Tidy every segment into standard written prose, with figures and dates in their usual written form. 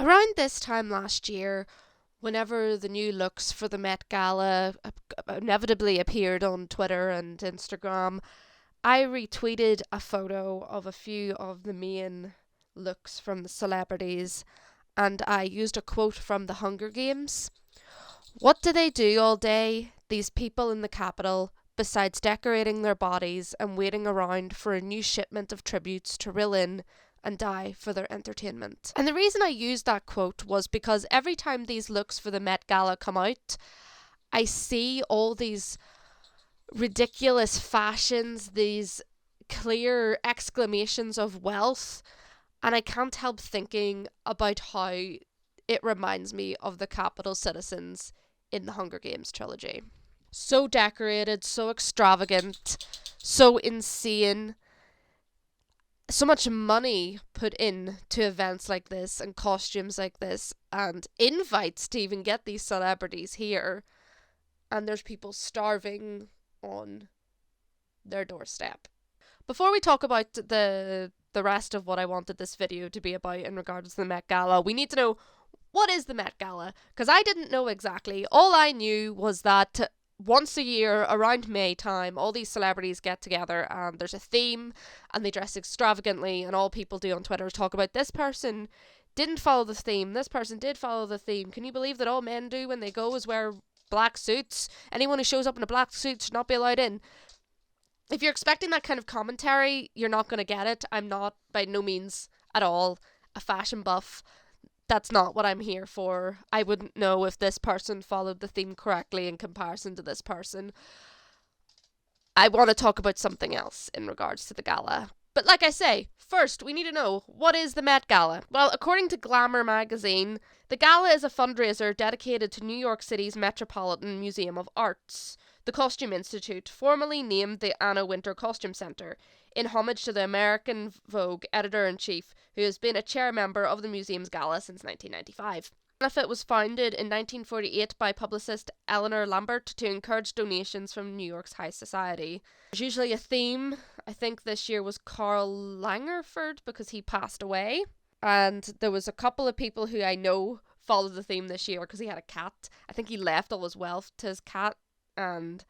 Around this time last year, whenever the new looks for the Met Gala inevitably appeared on Twitter and Instagram, I retweeted a photo of a few of the main looks from the celebrities, and I used a quote from the Hunger Games. What do they do all day, these people in the capital, besides decorating their bodies and waiting around for a new shipment of tributes to reel in and die for their entertainment? And the reason I used that quote was because every time these looks for the Met Gala come out, I see all these ridiculous fashions, these clear exclamations of wealth, and I can't help thinking about how it reminds me of the capital citizens in the Hunger Games trilogy. So decorated, so extravagant, so insane. So much money put in to events like this and costumes like this and invites to even get these celebrities here. And there's people starving on their doorstep. Before we talk about the rest of what I wanted this video to be about in regards to the Met Gala, we need to know, what is the Met Gala? Because I didn't know exactly. All I knew was that once a year, around May time, all these celebrities get together and there's a theme and they dress extravagantly, and all people do on Twitter is talk about this person didn't follow the theme, this person did follow the theme. Can you believe that all men do when they go is wear black suits? Anyone who shows up in a black suit should not be allowed in. If you're expecting that kind of commentary, you're not going to get it. I'm not, by no means at all, a fashion buff. That's not what I'm here for. I wouldn't know if this person followed the theme correctly in comparison to this person. I want to talk about something else in regards to the gala. But like I say, first we need to know, what is the Met Gala? Well, according to Glamour magazine, the gala is a fundraiser dedicated to New York City's Metropolitan Museum of Arts, the Costume Institute, formerly named the Anna Wintour Costume Center, in homage to the American Vogue editor-in-chief, who has been a chair member of the museum's gala since 1995. The benefit was founded in 1948 by publicist Eleanor Lambert to encourage donations from New York's high society. There's usually a theme. I think this year was Karl Lagerfeld because he passed away. And there was a couple of people who I know followed the theme this year because he had a cat. I think he left all his wealth to his cat, and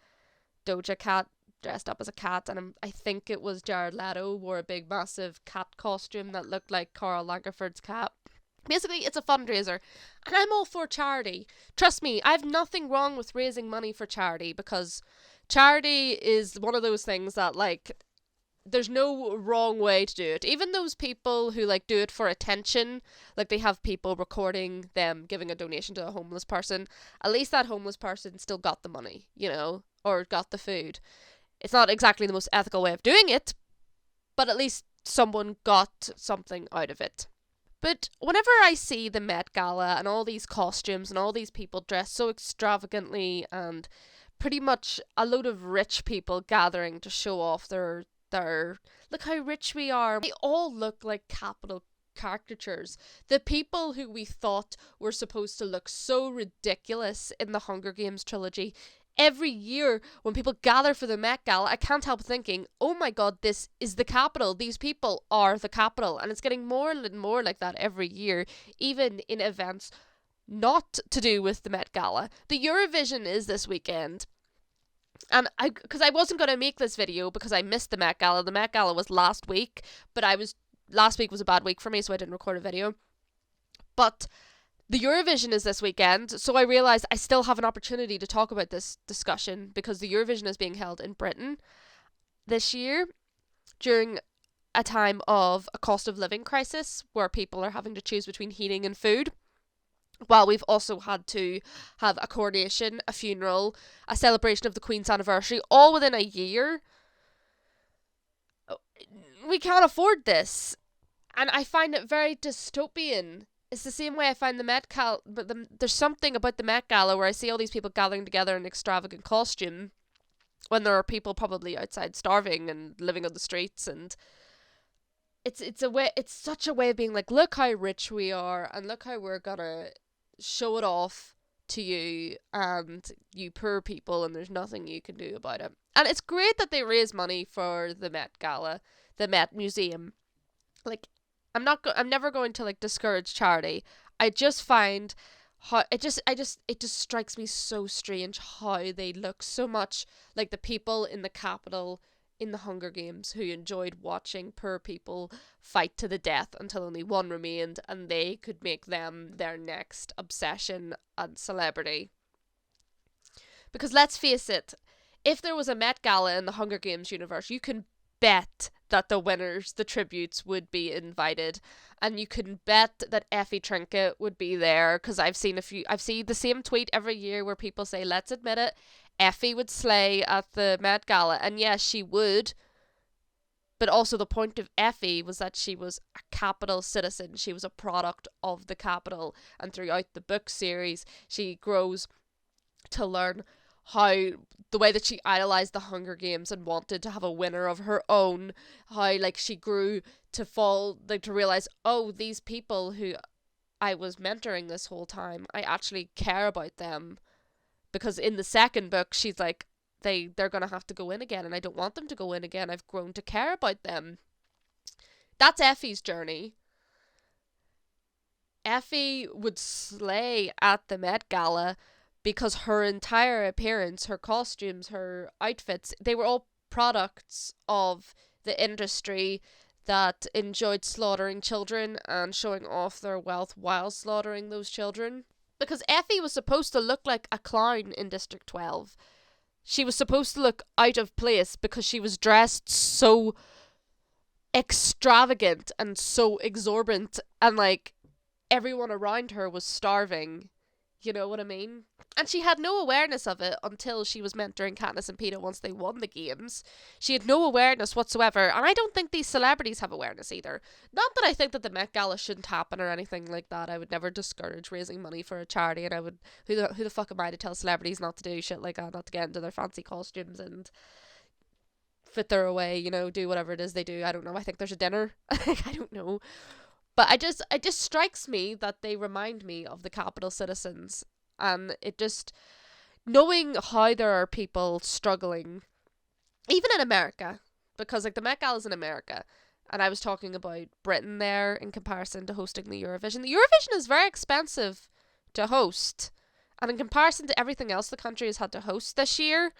Doja Cat dressed up as a cat, and I think it was Jared Leto wore a big massive cat costume that looked like Karl Lagerfeld's cat. Basically, it's a fundraiser, and I'm all for charity. Trust me, I have nothing wrong with raising money for charity, because charity is one of those things that, like, there's no wrong way to do it. Even those people who, like, do it for attention, like they have people recording them giving a donation to a homeless person, at least that homeless person still got the money, you know, or got the food. It's not exactly the most ethical way of doing it, but at least someone got something out of it. But whenever I see the Met Gala and all these costumes and all these people dressed so extravagantly, and pretty much a load of rich people gathering to show off their look how rich we are, they all look like capital caricatures. The people who we thought were supposed to look so ridiculous in the Hunger Games trilogy, every year when people gather for the Met Gala, I can't help thinking, oh my god, this is the capital. These people are the capital. And it's getting more and more like that every year, even in events not to do with the Met Gala. The Eurovision is this weekend. And because I wasn't going to make this video because I missed the Met Gala. The Met Gala was last week, but last week was a bad week for me, so I didn't record a video. But the Eurovision is this weekend, so I realised I still have an opportunity to talk about this discussion, because the Eurovision is being held in Britain this year during a time of a cost of living crisis where people are having to choose between heating and food. While we've also had to have a coronation, a funeral, a celebration of the Queen's anniversary, all within a year. We can't afford this. And I find it very dystopian. It's the same way I find the Met Gala, but there's something about the Met Gala where I see all these people gathering together in extravagant costume when there are people probably outside starving and living on the streets, and it's such a way of being like, look how rich we are and look how we're gonna show it off to you and you poor people, and there's nothing you can do about it. And it's great that they raise money for the Met Gala, the Met Museum. Like, I'm never going to, like, discourage charity. I just find how it just strikes me so strange how they look so much like the people in the Capitol in the Hunger Games who enjoyed watching poor people fight to the death until only one remained, and they could make them their next obsession and celebrity. Because let's face it, if there was a Met Gala in the Hunger Games universe, you can bet that the winners, the tributes, would be invited, and you can bet that Effie Trinket would be there. Because I've seen the same tweet every year where people say, "Let's admit it, Effie would slay at the Met Gala," and yes, she would. But also the point of Effie was that she was a capital citizen. She was a product of the capital, and throughout the book series, she grows to learn how the way that she idolized the Hunger Games and wanted to have a winner of her own, how like she grew to fall, like to realize, oh, these people who I was mentoring this whole time, I actually care about them. Because in the second book she's like, they're gonna have to go in again and I don't want them to go in again. I've grown to care about them. That's Effie's journey. Effie would slay at the Met Gala because her entire appearance, her costumes, her outfits, they were all products of the industry that enjoyed slaughtering children and showing off their wealth while slaughtering those children. Because Effie was supposed to look like a clown in District 12. She was supposed to look out of place because she was dressed so extravagant and so exorbitant, and like everyone around her was starving. You know what I mean? And she had no awareness of it until she was mentoring Katniss and Peeta once they won the games. She had no awareness whatsoever, and I don't think these celebrities have awareness either. Not that I think that the Met Gala shouldn't happen or anything like that. I would never discourage raising money for a charity, and I would who the fuck am I to tell celebrities not to do shit like that, not to get into their fancy costumes and fit their away, you know, do whatever it is they do. I don't know. I think there's a dinner. I don't know. But it just strikes me that they remind me of the capital citizens, and it just, knowing how there are people struggling, even in America, because like the Met Gala's in America, and I was talking about Britain there in comparison to hosting the Eurovision. The Eurovision is very expensive to host, and in comparison to everything else the country has had to host this year,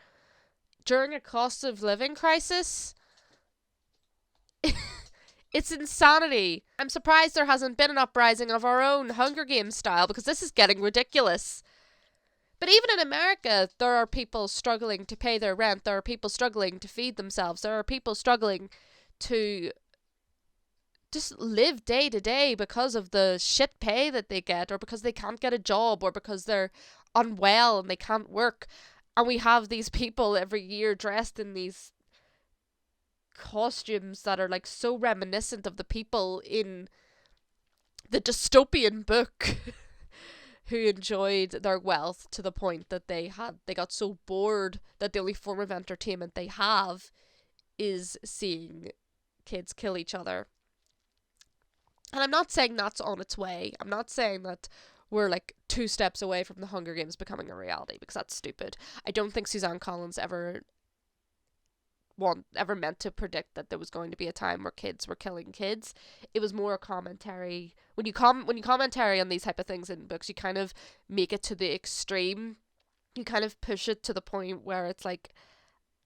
during a cost of living crisis, it's insanity. I'm surprised there hasn't been an uprising of our own Hunger Games style, because this is getting ridiculous. But even in America, there are people struggling to pay their rent. There are people struggling to feed themselves. There are people struggling to just live day to day because of the shit pay that they get, or because they can't get a job, or because they're unwell and they can't work. And we have these people every year dressed in these costumes that are like so reminiscent of the people in the Dystopian book who enjoyed their wealth to the point that they got so bored that the only form of entertainment they have is seeing kids kill each other. And I'm not saying that's on its way. I'm not saying that we're like 2 steps away from the Hunger Games becoming a reality, because that's stupid. I don't think Suzanne Collins ever meant to predict that there was going to be a time where kids were killing kids. It was more a commentary. When you commentary on these type of things in books, you kind of make it to the extreme. You kind of push it to the point where it's like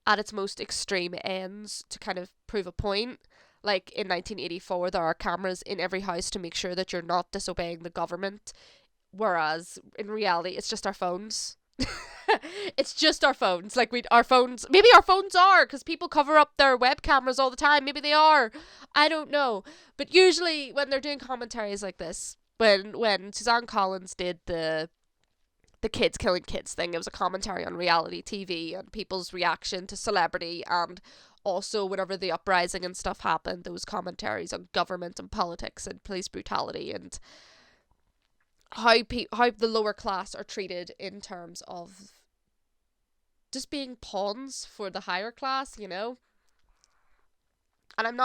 at its most extreme ends to kind of prove a point. Like in 1984, there are cameras in every house to make sure that you're not disobeying the government, whereas in reality it's just our phones. It's just our phones. Like our phones, maybe our phones are, because people cover up their web cameras all the time. Maybe they are. I don't know. But usually when they're doing commentaries like this, when Suzanne Collins did the kids killing kids thing, it was a commentary on reality TV and people's reaction to celebrity, and also whenever the uprising and stuff happened, there was commentaries on government and politics and police brutality and how the lower class are treated in terms of just being pawns for the higher class, you know? And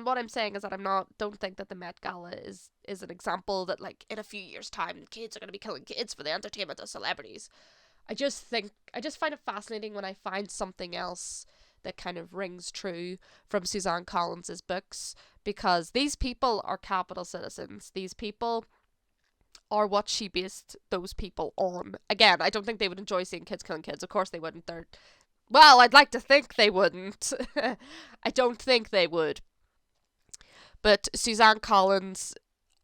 what I'm saying is that don't think that the Met Gala is an example that like in a few years' time kids are going to be killing kids for the entertainment of celebrities. I just find it fascinating when I find something else that kind of rings true from Suzanne Collins's books, because these people are capital citizens. These people are what she based those people on. Again, I don't think they would enjoy seeing kids killing kids. Of course they wouldn't. Well, I'd like to think they wouldn't. I don't think they would. But Suzanne Collins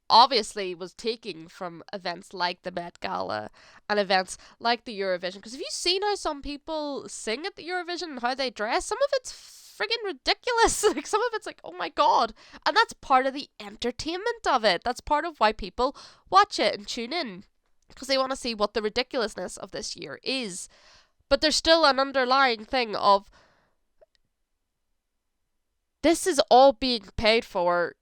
obviously was taking from events like the Met Gala and events like the Eurovision. Because have you seen how some people sing at the Eurovision and how they dress? Some of it's friggin' ridiculous. Like, some of it's like, oh my god. And that's part of the entertainment of it. That's part of why people watch it and tune in. Because they want to see what the ridiculousness of this year is. But there's still an underlying thing of this is all being paid for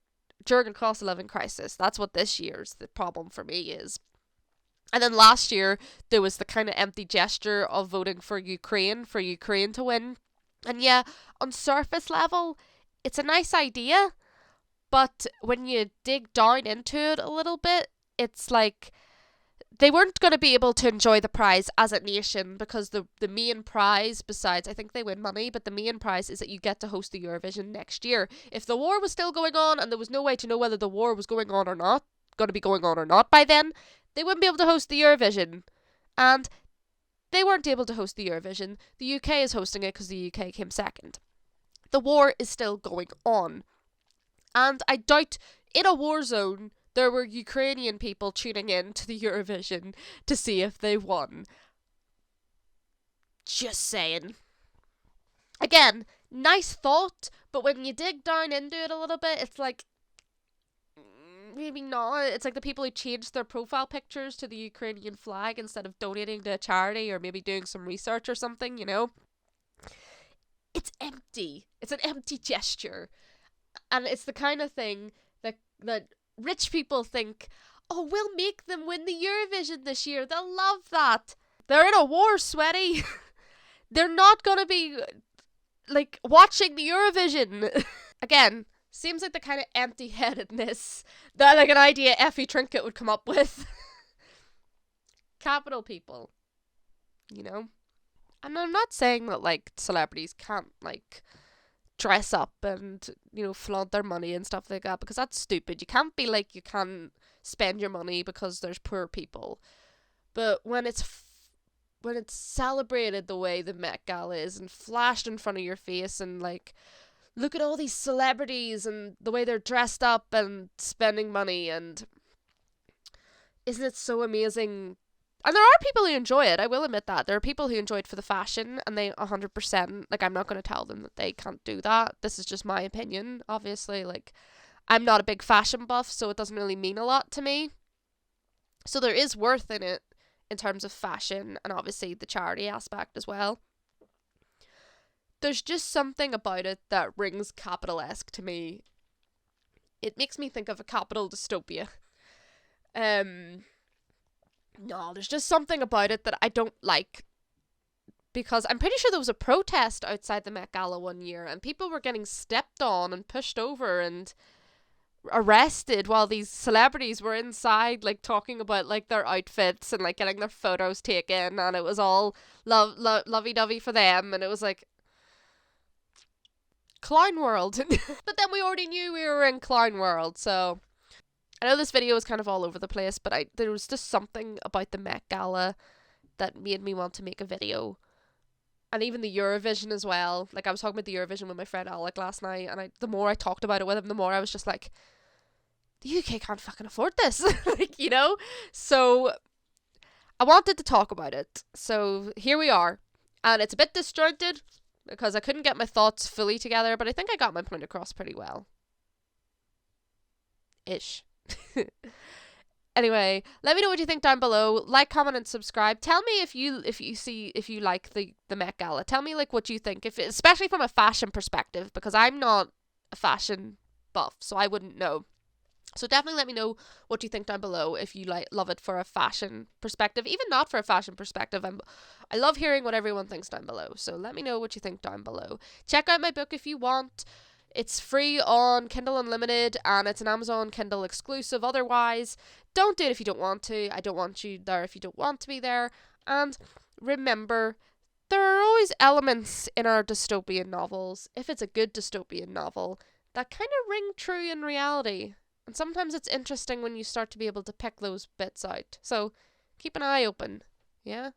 during a cost of living crisis. That's what this year's the problem for me is. And then last year, there was the kind of empty gesture of voting for Ukraine to win. And yeah, on surface level, it's a nice idea. But when you dig down into it a little bit, it's like they weren't going to be able to enjoy the prize as a nation because the main prize, besides I think they win money, but the main prize is that you get to host the Eurovision next year. If the war was still going on and there was no way to know whether the war was going to be going on or not by then, they wouldn't be able to host the Eurovision. And they weren't able to host the Eurovision. The UK is hosting it because the UK came second. The war is still going on. And I doubt in a war zone there were Ukrainian people tuning in to the Eurovision to see if they won. Just saying. Again, nice thought, but when you dig down into it a little bit, it's like, maybe not. It's like the people who changed their profile pictures to the Ukrainian flag instead of donating to a charity or maybe doing some research or something, you know? It's empty. It's an empty gesture. And it's the kind of thing that rich people think, oh, we'll make them win the Eurovision this year. They'll love that. They're in a war, sweaty. They're not going to be, like, watching the Eurovision. Again, seems like the kind of empty-headedness that, like, an idea Effie Trinket would come up with. Capital people. You know? And I'm not saying that, like, celebrities can't, like, dress up and, you know, flaunt their money and stuff like that, because that's stupid. You can't be like, you can spend your money because there's poor people. But when it's celebrated the way the Met Gala is and flashed in front of your face and like, look at all these celebrities and the way they're dressed up and spending money, and isn't it so amazing? And there are people who enjoy it, I will admit that. There are people who enjoy it for the fashion, and they 100%, like, I'm not going to tell them that they can't do that. This is just my opinion, obviously. Like, I'm not a big fashion buff, so it doesn't really mean a lot to me. So there is worth in it in terms of fashion, and obviously the charity aspect as well. There's just something about it that rings capital-esque to me. It makes me think of a capital dystopia. No, there's just something about it that I don't like. Because I'm pretty sure there was a protest outside the Met Gala one year and people were getting stepped on and pushed over and arrested while these celebrities were inside, like, talking about, like, their outfits and, like, getting their photos taken, and it was all lovey-dovey for them, and it was like, clown world. But then we already knew we were in clown world, so I know this video is kind of all over the place, but there was just something about the Met Gala that made me want to make a video. And even the Eurovision as well. Like, I was talking about the Eurovision with my friend Alec last night, and the more I talked about it with him, the more I was just like, the UK can't fucking afford this. Like, you know? So I wanted to talk about it. So here we are. And it's a bit disjointed because I couldn't get my thoughts fully together, but I think I got my point across pretty well. Ish. Anyway, let me know what you think down below. Like, comment, and subscribe. Tell me if you like the Met Gala. Tell me, like, what you think, especially from a fashion perspective, because I'm not a fashion buff, so I wouldn't know. So definitely let me know what you think down below if you love it for a fashion perspective, even not for a fashion perspective. I love hearing what everyone thinks down below. So let me know what you think down below. Check out my book if you want. It's free on Kindle Unlimited, and it's an Amazon Kindle exclusive. Otherwise, don't do it if you don't want to. I don't want you there if you don't want to be there. And remember, there are always elements in our dystopian novels, if it's a good dystopian novel, that kind of ring true in reality. And sometimes it's interesting when you start to be able to pick those bits out. So keep an eye open. Yeah?